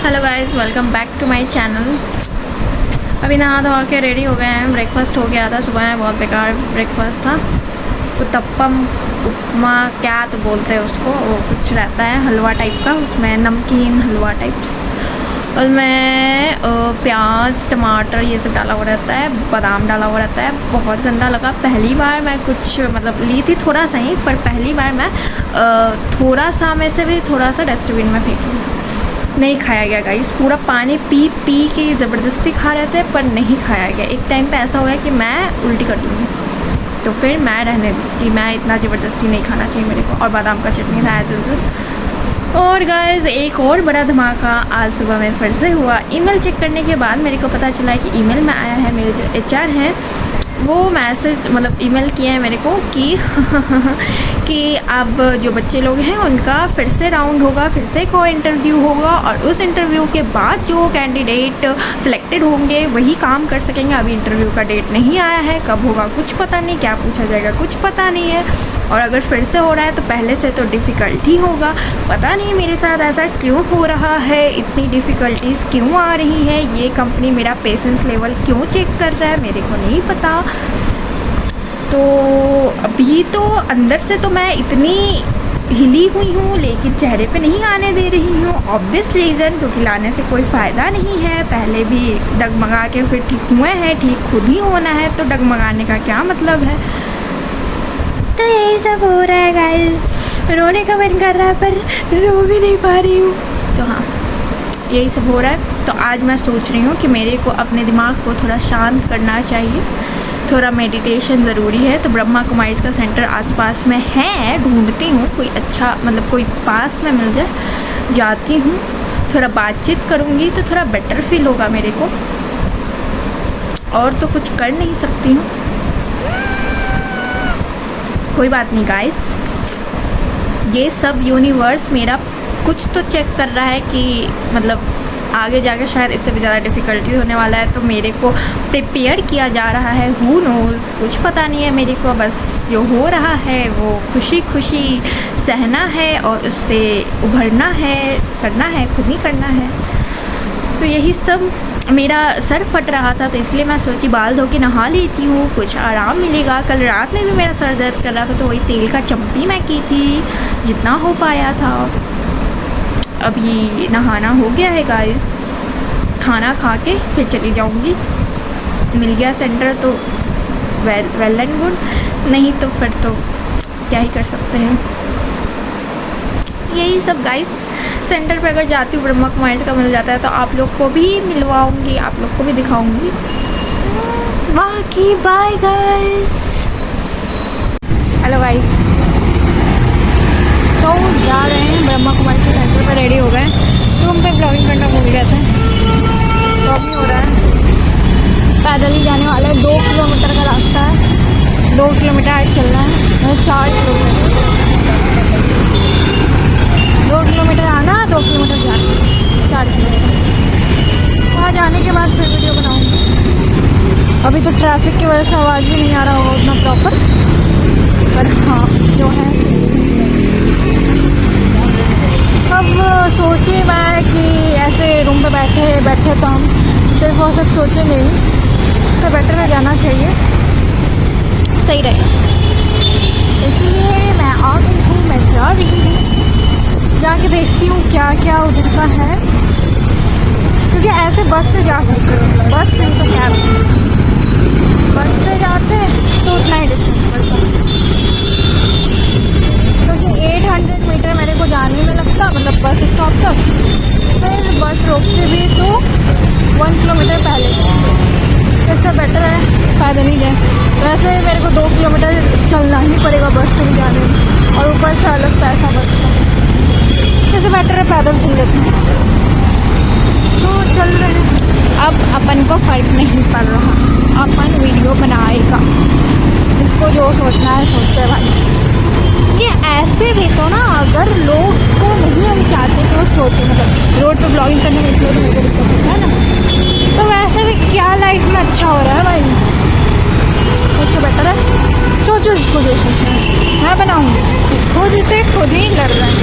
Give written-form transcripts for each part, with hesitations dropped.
Hello guys, welcome back to my channel. अभी नहा धो के रेडी हो गए हैं। ब्रेकफास्ट हो गया था सुबह में, बहुत बेकार ब्रेकफास्ट था। उत्तपम उपमा क्या तो बोलते हैं उसको, वो कुछ रहता है हलवा टाइप का, उसमें नमकीन हलवा टाइप्स, और मैं प्याज टमाटर ये सब डाला हुआ रहता है, बादाम डाला हुआ रहता है। बहुत गंदा लगा। पहली बार मैं कुछ मतलब ली थी थोड़ा सा ही, पर पहली बार मैं थोड़ा सा में से भी थोड़ा सा डस्टबिन में फेंकी। नहीं खाया गया गाइस। पूरा पानी पी पी के ज़बरदस्ती खा रहे थे, पर नहीं खाया गया। एक टाइम पे ऐसा हो गया कि मैं उल्टी कर दूँगी, तो फिर मैं रहने दी कि मैं इतना ज़बरदस्ती नहीं खाना चाहिए मेरे को। और बादाम का चटनी था एज यूजुअल। और गाइस एक और बड़ा धमाका आज सुबह में फिर से हुआ। ईमेल चेक करने के बाद मेरे को पता चला है कि ईमेल में आया है, मेरे जो एचआर हैं वो मैसेज मतलब ईमेल किए हैं मेरे को कि अब जो बच्चे लोग हैं उनका फिर से राउंड होगा, फिर से एक और इंटरव्यू होगा, और उस इंटरव्यू के बाद जो कैंडिडेट सिलेक्टेड होंगे वही काम कर सकेंगे। अभी इंटरव्यू का डेट नहीं आया है, कब होगा कुछ पता नहीं, क्या पूछा जाएगा कुछ पता नहीं है। और अगर फिर से हो रहा है तो पहले से तो डिफ़िकल्ट ही होगा। पता नहीं मेरे साथ ऐसा क्यों हो रहा है, इतनी डिफ़िकल्टीज़ क्यों आ रही है, ये कंपनी मेरा पेशेंस लेवल क्यों चेक कर रहा है, मेरे को नहीं पता। तो अभी तो अंदर से तो मैं इतनी हिली हुई हूँ, लेकिन चेहरे पे नहीं आने दे रही हूँ। ऑब्वियस रीज़न, क्योंकि लाने से कोई फ़ायदा नहीं है। पहले भी डगमगा के फिर ठीक हुए हैं, ठीक खुद ही होना है, तो डगमगाने का क्या मतलब है। तो यही सब हो रहा है गाइस। रोने का मन कर रहा है पर रो भी नहीं पा रही हूँ। तो हाँ, यही सब हो रहा है। तो आज मैं सोच रही हूँ कि मेरे को अपने दिमाग को थोड़ा शांत करना चाहिए, थोड़ा मेडिटेशन ज़रूरी है। तो ब्रह्मा कुमारीज का सेंटर आसपास में है, ढूंढती हूँ कोई अच्छा, मतलब कोई पास में मिल जाए, जाती हूँ, थोड़ा बातचीत करूँगी तो थोड़ा बेटर फील होगा मेरे को। और तो कुछ कर नहीं सकती हूँ। कोई बात नहीं गाइस, ये सब यूनिवर्स मेरा कुछ तो चेक कर रहा है कि मतलब आगे जाकर शायद इससे भी ज़्यादा डिफ़िकल्टी होने वाला है, तो मेरे को प्रिपेयर किया जा रहा है। हु नोज़, कुछ पता नहीं है मेरे को। बस जो हो रहा है वो खुशी खुशी सहना है और उससे उभरना है, करना है, खुद ही करना है। तो यही सब। मेरा सर फट रहा था तो इसलिए मैं सोची बाल धो के नहा लेती हूँ, कुछ आराम मिलेगा। कल रात में भी मेरा सर दर्द कर रहा था, तो वही तेल का चम्पी मैं की थी जितना हो पाया था। अभी नहाना हो गया है गाइस, खाना खा के फिर चली जाऊंगी। मिल गया सेंटर तो वेल एंड गुड, नहीं तो फिर तो क्या ही कर सकते हैं। यही सब गाइस। सेंटर पर अगर जाती हूँ ब्रह्मा कुमारीज का मिल जाता है तो आप लोग को भी मिलवाऊंगी, आप लोग को भी दिखाऊंगी। बाकी बाय गाइस। हेलो गाइस, तो जा रहे हैं ब्रह्मा कुमारी से सेंटर पर, रेडी हो गए। रूम पे ब्लॉगिंग करना भूल गया था, तो अभी हो रहा है। पैदल ही जाने वाले 2 किलोमीटर का रास्ता है, 2 किलोमीटर आज चलना है, मतलब 4 किलोमीटर। 2 किलोमीटर आना, 2 किलोमीटर जाना, 4 किलोमीटर। वहाँ जाने के बाद फिर वीडियो बनाऊँगी। अभी तो ट्रैफिक की वजह से आवाज़ भी नहीं आ रहा होगा उतना प्रॉपर, पर हाँ जो है। अब सोचे मैं कि ऐसे रूम पे बैठे तो हम सिर्फ और सिर्फ सोचेंगे ही, इससे बेटर है जाना चाहिए, सही रहेगा। इसलिए मैं आ गई हूँ, मैं जा रही हूँ, जाके देखती हूँ क्या क्या उधर का है, क्योंकि ऐसे बस से जा सकते हो, बस नहीं तो कैब। बस से जाते तो उतना ही डिस्टेंस पड़ता, क्योंकि 800 मीटर मेरे को जाने में लगता, मतलब बस स्टॉप तक। फिर बस रोकते भी तो 1 किलोमीटर पहले, इससे बेटर है पैदल ही जाए। वैसे मेरे को 2 किलोमीटर चलना ही पड़ेगा बस से भी जाने में, और ऊपर से अलग पैसा बचता, इससे बेटर है पैदल चल लेते हैं। तो चल रहे हैं। अब अपन को फ़र्क नहीं पड़ रहा, अपन वीडियो बनाएगा, इसको जो सोचना है सोचे भाई। ये ऐसे भी तो ना, अगर लोग को नहीं हम चाहते कि वो सोचे, मतलब रोड पे ब्लॉगिंग करने में इसलिए तो मेरे को दिक्कत होता है ना, तो वैसे भी क्या लाइफ में अच्छा हो रहा है भाई, उससे बेटर है सोचो जिसको जो सोचना है। मैं बनाऊँगी, खुद से खुद ही लड़ रहा है,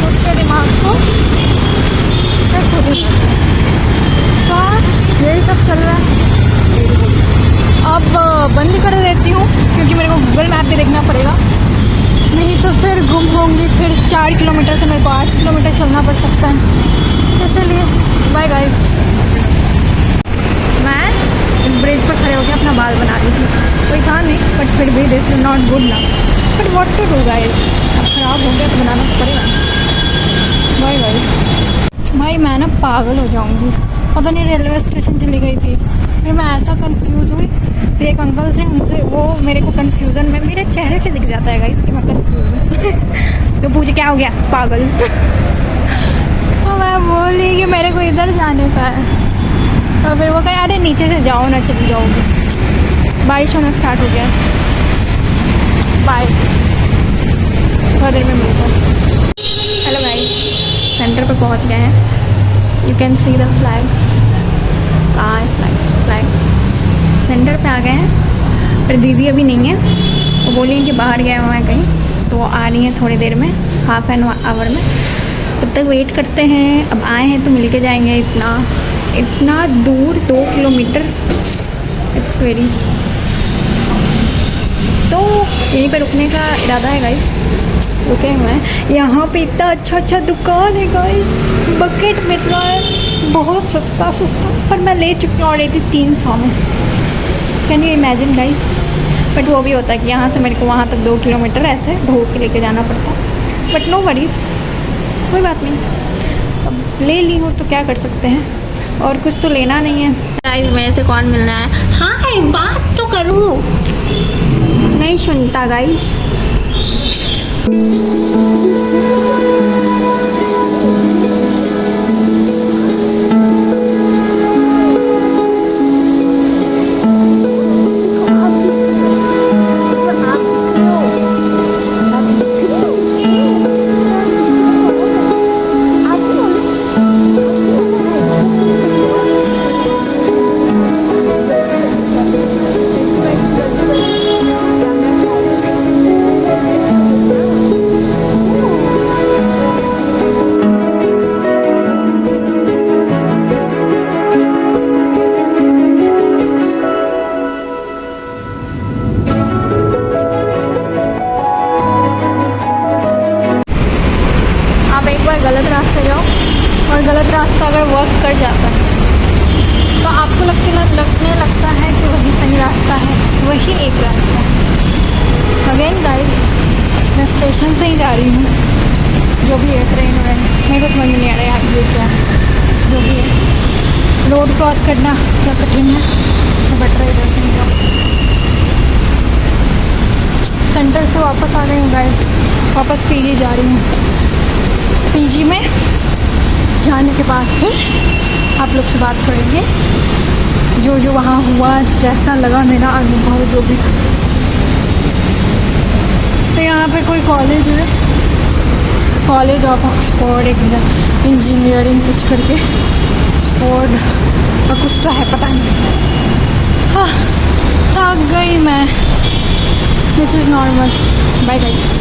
खुद के दिमाग को डिस्ट्रैक्ट होते जाते हैं। तो यही सब चल रहा है। अब बंद कर देती हूँ क्योंकि मेरे को गूगल मैप भी देखना पड़ेगा, नहीं तो फिर गुम होंगी। फिर 4 किलोमीटर से मेरे को 8 किलोमीटर चलना पड़ सकता है, इसलिए बाय गाइस। मैं इस ब्रिज पर खड़े होकर अपना बाल बना रही थी, कोई था नहीं, बट फिर भी दिस इज़ नॉट गुड ना, but what to do guys, अब ख़राब हो गया तो बनाना तो पड़ेगा। Bye guys. भाई मैं ना पागल हो जाऊँगी, पता नहीं रेलवे स्टेशन चली गई थी, फिर मैं ऐसा कंफ्यूज हुई। फिर एक अंकल थे, उनसे वो मेरे को कंफ्यूजन में मेरे चेहरे पे दिख जाता है गाइस कि मैं कंफ्यूज हूँ। तो पूछे क्या हो गया पागल। तो मैं बोली कि मेरे को इधर जाने का है, तो फिर वो कहे अरे नीचे से जाओ ना, चली जाओगी। बारिश होना स्टार्ट हो गया। बाय, थोड़ा देर में मिलता है। हेलो गाइस, सेंटर पे पहुंच गए हैं। You can see the flag, flag centre पे आ गए हैं। पर दीदी अभी नहीं है, वो बोली कि बाहर गया हुआ है कहीं, तो वो आ रही है थोड़ी देर में, हाफ एन आवर में। तब तक वेट करते हैं। अब आए हैं तो मिल के जाएंगे। इतना दूर 2 किलोमीटर, इट्स वेरी। तो यहीं पे रुकने का इरादा है गाइस, रुके हुए हैं। यहाँ पे इतना अच्छा दुकान है गाइस, बकेट मिल रहा है बहुत सस्ता, पर मैं ले चुकी हूँ ऑलरेडी 300 में। Can you imagine guys. But वो भी होता है कि यहाँ से मेरे को वहाँ तक 2 किलोमीटर ऐसे ढो के लेके जाना पड़ता, बट नो वरीज, कोई बात नहीं। अब ले ली हूँ तो क्या कर सकते हैं, और कुछ तो लेना नहीं है। गाइस मेरे से कौन मिलना है? हाँ एक बात तो करूँ, नहीं सुनता गाइस। गलत रास्ते जाओ, और गलत रास्ता अगर वर्क कर जाता है तो आपको लगने लगता है कि वही सही रास्ता है, वही एक रास्ता है। अगेन गाइस, मैं स्टेशन से ही जा रही हूँ, जो भी है ट्रेन व्रेन मेरे को समझ में नहीं आ रहा है यहाँ ये क्या है। जो भी है, रोड क्रॉस करना थोड़ा कठिन है, इससे बेटर है इधर से ही जाओ। सेंटर से वापस आ गई हूँ गाइस, वापस पीजी जा रही हूँ। पीजी में जाने के बाद फिर आप लोग से बात करेंगे, जो वहाँ हुआ, जैसा लगा मेरा अनुभव जो भी था। तो यहाँ पे कोई कॉलेज है, कॉलेज ऑफ ऑक्सफोर्ड इंजीनियरिंग कुछ करके, ऑक्सफोर्ड और कुछ तो है पता नहीं। हाँ थक गई मैं, which is normal. Bye guys.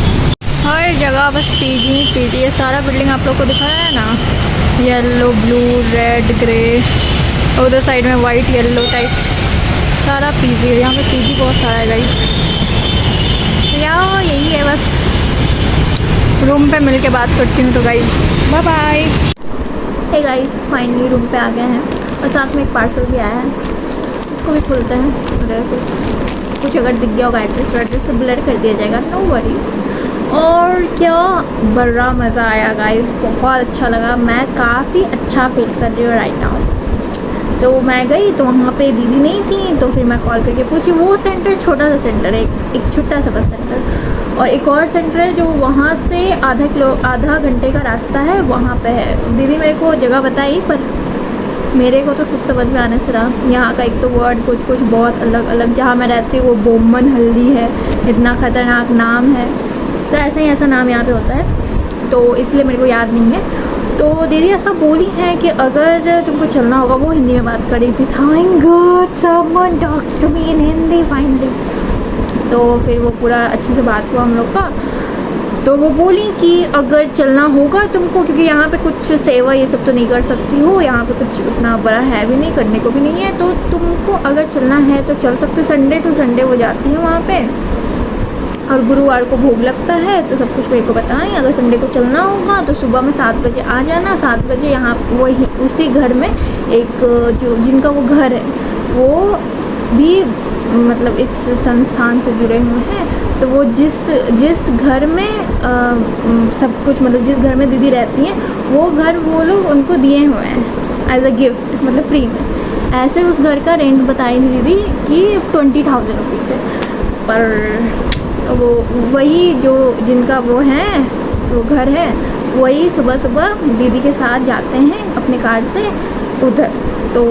हर जगह बस पीजी ये सारा बिल्डिंग आप लोग को दिखा रहा है ना, येलो ब्लू रेड ग्रे, उधर साइड में वाइट येलो टाइप, सारा पीजी है। यहाँ पे पीजी बहुत सारा है गाइस। तो यहाँ यही है, बस रूम पे मिल के बात करती हूँ। तो guys bye bye. Hey guys, finally room पे आ गए हैं, और साथ में एक पार्सल भी आया है, इसको भी खोलते हैं। अगर कुछ अगर दिख गया होगा एड्रेस तो ब्लर कर दिया जाएगा, नो वरीज। और क्या बड़ा मज़ा आया गाइस, बहुत अच्छा लगा। मैं काफ़ी अच्छा फील कर रही हूँ राइट नाउ। तो मैं गई तो वहाँ पे दीदी नहीं थी, तो फिर मैं कॉल करके पूछी। वो सेंटर छोटा सा सेंटर है, एक छोटा सा बस सेंटर, और एक और सेंटर है जो वहाँ से आधा घंटे का रास्ता है, वहाँ पे है। दीदी मेरे को जगह बताई, पर मेरे को तो कुछ समझ में आने से रहा। यहाँ का एक तो वर्ड कुछ बहुत अलग अलग, जहाँ मैं रहती हूँ वो बोमन हल्दी है, इतना ख़तरनाक नाम है। तो ऐसा नाम यहाँ पे होता है, तो इसलिए मेरे को याद नहीं है। तो दीदी ऐसा बोली है कि अगर तुमको चलना होगा, वो हिंदी में बात कर रही थी। Thank God someone talks to me in Hindi finally. तो फिर वो पूरा अच्छे से बात हुआ हम लोग का। तो वो बोली कि अगर चलना होगा तुमको, क्योंकि यहाँ पे कुछ सेवा ये सब तो नहीं कर सकती हो, यहाँ पे कुछ उतना बड़ा है भी नहीं, करने को भी नहीं है, तो तुमको अगर चलना है तो चल सकते हो। संडे टू संडे वो जाती है वहाँ पे, और गुरुवार को भोग लगता है। तो सब कुछ मेरे को बताएं, अगर संडे को चलना होगा तो सुबह में 7 बजे आ जाना। 7 बजे यहाँ वही उसी घर में एक जो जिनका वो घर है वो भी मतलब इस संस्थान से जुड़े हुए हैं, तो वो जिस घर में सब कुछ मतलब जिस घर में दीदी रहती हैं वो घर वो लोग उनको दिए हुए हैं एज अ गिफ्ट, मतलब फ्री में। ऐसे उस घर का रेंट बता रही थी दीदी कि 20,000 रुपीज़ है, पर वो वही जो जिनका वो है वो घर है वही सुबह सुबह दीदी के साथ जाते हैं अपने कार से उधर। तो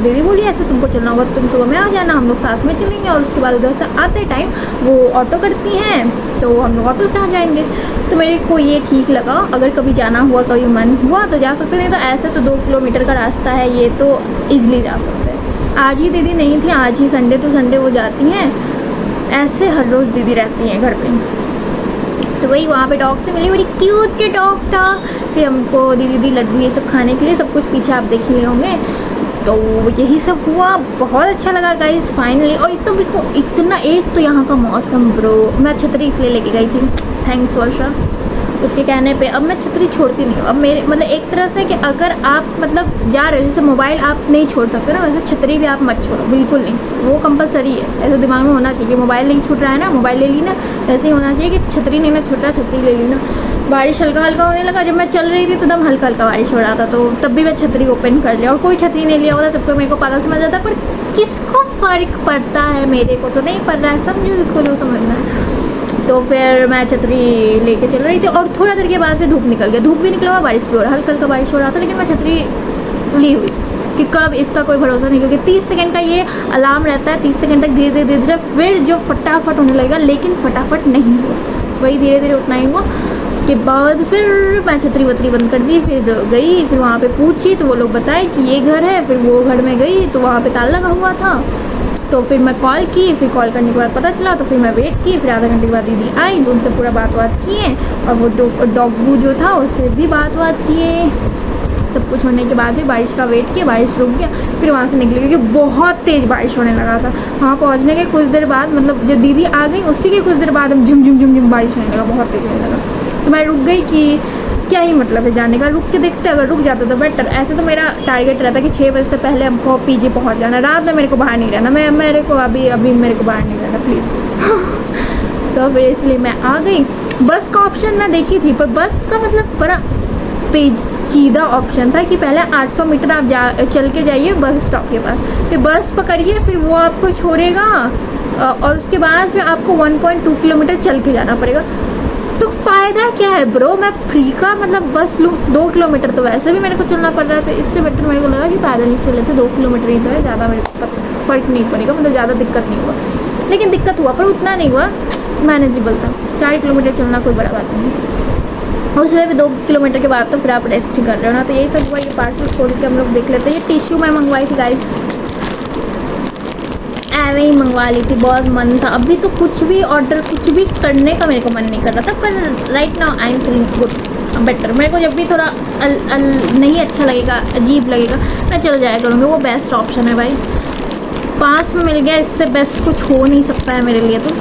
दीदी बोली ऐसे तुमको चलना होगा तो तुम सुबह में आ जाना, हम लोग साथ में चलेंगे। और उसके बाद उधर से आते टाइम वो ऑटो करती हैं तो हम लोग ऑटो से आ जाएंगे। तो मेरे को ये ठीक लगा, अगर कभी जाना हुआ कभी मन हुआ तो जा सकते, नहीं तो ऐसे तो 2 किलोमीटर का रास्ता है, ये तो ईज़िली जा सकते हैं। आज ही दीदी नहीं थी, आज ही संडे टू संडे वो जाती हैं, ऐसे हर रोज़ दीदी रहती हैं घर पे। तो वही वहाँ पे डॉग से मिली, बड़ी क्यूट के डॉग था। फिर हमको दीदी लड्डू ये सब खाने के लिए, सब कुछ पीछे आप देख ही लिए होंगे। तो यही सब हुआ, बहुत अच्छा लगा गाइस फाइनली। और इतना एक तो यहाँ का मौसम ब्रो, मैं छतरी इसलिए लेके गई थी, थैंक्स वर्षा, उसके कहने पे अब मैं छतरी छोड़ती नहीं हूँ। अब मेरे मतलब एक तरह से कि अगर आप मतलब जा रहे हो, जैसे मोबाइल आप नहीं छोड़ सकते ना, वैसे छतरी भी आप मत छोड़ो, बिल्कुल नहीं, वो कंपलसरी है, ऐसे दिमाग में होना चाहिए। मोबाइल नहीं छूट रहा है ना, मोबाइल ले ली ना, वैसे ही होना चाहिए कि छतरी नहीं ना छूट रहा, छतरी ले ली ना। बारिश हल्का हल्का होने लगा, जब मैं चल रही थी तो दम हल्का हल्का बारिश हो रहा था, तो तब भी मैं छतरी ओपन कर लिया। और कोई छतरी नहीं लिया होता, सबको मेरे को पागल समझ आता, पर किसको फ़र्क पड़ता है, मेरे को तो नहीं पड़ रहा है, समझो इसको जो समझना है। तो फिर मैं छतरी लेके चल रही थी और थोड़ा देर के बाद फिर धूप निकल गया, धूप भी निकला हुआ, बारिश भी हो रहा, हल्का हल्का बारिश हो रहा था, लेकिन मैं छतरी ली हुई कि कब इसका कोई भरोसा नहीं, क्योंकि 30 सेकंड का ये अलार्म रहता है, 30 सेकंड तक धीरे धीरे फिर जो फटाफट होने लगेगा, लेकिन फटाफट नहीं हुआ, वही धीरे धीरे उतना ही हुआ। उसके बाद फिर मैं छतरी वतरी बंद कर दी, फिर गई, फिर वहाँ पे पूछी तो वो लोग बताए कि ये घर है। फिर वो घर में गई तो वहाँ पे ताला लगा हुआ था, तो फिर मैं कॉल की, फिर कॉल करने के बाद पता चला, तो फिर मैं वेट की। फिर आधा घंटे के बाद दीदी आई, तो उनसे पूरा बात किए, और वो डॉगू जो था उससे भी बात किए। सब कुछ होने के बाद फिर बारिश का वेट किया, बारिश रुक गया, फिर वहाँ से निकली, क्योंकि बहुत तेज़ बारिश होने लगा था। वहाँ पहुँचने के कुछ देर बाद, मतलब जब दीदी आ गई उसी के कुछ देर बाद हम झुम झुम झुम झुम बारिश होने लगा, बहुत तेज़ होने लगा। तो मैं रुक गई कि क्या ही मतलब है जाने का, रुक के देखते, अगर रुक जाता तो बेटर। ऐसे तो मेरा टारगेट रहता कि 6 बजे से पहले हमको पीजी पहुंच जाना, रात में मेरे को बाहर नहीं रहना, मेरे को अभी मेरे को बाहर नहीं रहना प्लीज़। तो फिर इसलिए मैं आ गई। बस का ऑप्शन मैं देखी थी, पर बस का मतलब बड़ा पेचीदा ऑप्शन था कि पहले 800 मीटर आप चल के जाइए बस स्टॉप के पास, फिर बस पकड़िए, फिर वो आपको छोड़ेगा, और उसके बाद फिर आपको 1.2 किलोमीटर चल के जाना पड़ेगा। तो फ़ायदा क्या है ब्रो, मैं फ्री का मतलब बस लूँ, 2 किलोमीटर तो वैसे भी मेरे को चलना पड़ रहा है, तो इससे बेटर मेरे को लगा कि पैदल ही चले थे, 2 किलोमीटर ही तो है, ज़्यादा मेरे को फ़र्क नहीं पड़ेगा, मतलब ज़्यादा दिक्कत नहीं हुआ। लेकिन दिक्कत हुआ, पर उतना नहीं हुआ, मैनेजेबल था। 4 किलोमीटर चलना कोई बड़ा बात नहीं। उसमें भी 2 किलोमीटर के बाद तो फिर आप रेस्ट ही कर रहे हो ना। तो यही सब हुआ, ये पार्सल खोल के हम लोग देख लेते हैं। ये टिश्यू मैं मंगवाई थी गाइस, एवे ही मंगवा ली थी, बहुत मन था। अभी तो कुछ भी ऑर्डर कुछ भी करने का मेरे को मन नहीं कर रहा था, पर right now I am feeling good, better. मेरे को जब भी थोड़ा नहीं अच्छा लगेगा, अजीब लगेगा, मैं चल जाया करूँगी, वो बेस्ट ऑप्शन है भाई। पास में मिल गया, इससे बेस्ट कुछ हो नहीं सकता है मेरे लिए। तो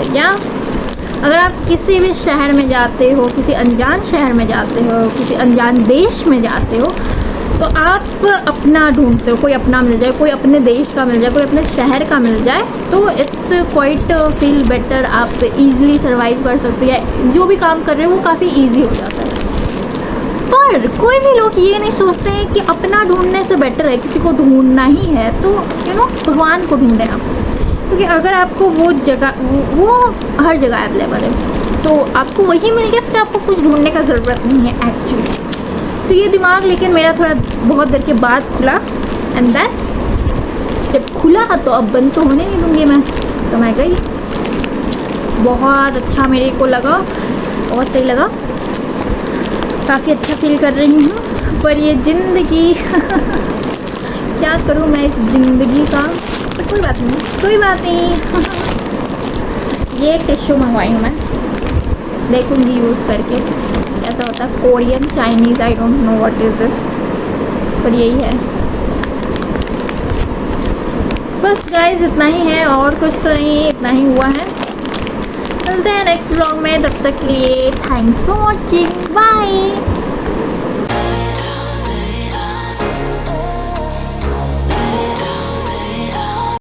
क्या, अगर आप किसी भी शहर में जाते हो, किसी अनजान शहर में जाते हो, किसी अनजान देश में जाते हो, तो आप अपना ढूंढते हो, कोई अपना मिल जाए, कोई अपने देश का मिल जाए, कोई अपने शहर का मिल जाए, तो इट्स क्वाइट फील बेटर। आप इजीली सर्वाइव कर सकते हैं, जो भी काम कर रहे हो वो काफ़ी इजी हो जाता है। पर कोई भी लोग ये नहीं सोचते हैं कि अपना ढूंढने से बेटर है किसी को ढूंढना ही है, तो भगवान को ढूंढें आप, क्योंकि अगर आपको वो जगह वो हर जगह अवेलेबल है, तो आपको वही मिल गया, फिर आपको कुछ ढूंढने का ज़रूरत नहीं है एक्चुअली। तो ये दिमाग लेकिन मेरा थोड़ा बहुत देर के बाद खुला, एंड देन जब खुला तो अब बंद तो होने नहीं दूँगी मैं, तो मैं गई। बहुत अच्छा मेरे को लगा, बहुत सही लगा, काफ़ी अच्छा फील कर रही हूँ। पर ये ज़िंदगी क्या करूँ मैं इस ज़िंदगी का, पर कोई बात नहीं, कोई बात नहीं। ये टिश्यू मंगवाई हूँ मैं, देखूँगी यूज़ करके कैसा होता है। Korean Chinese I don't know what is this, पर यही है। बस गाइस इतना ही है और कुछ तो नहीं, इतना ही हुआ है। मिलते हैं नेक्स्ट व्लॉग में, तब तक के लिए थैंक्स फॉर वॉचिंग, बाय।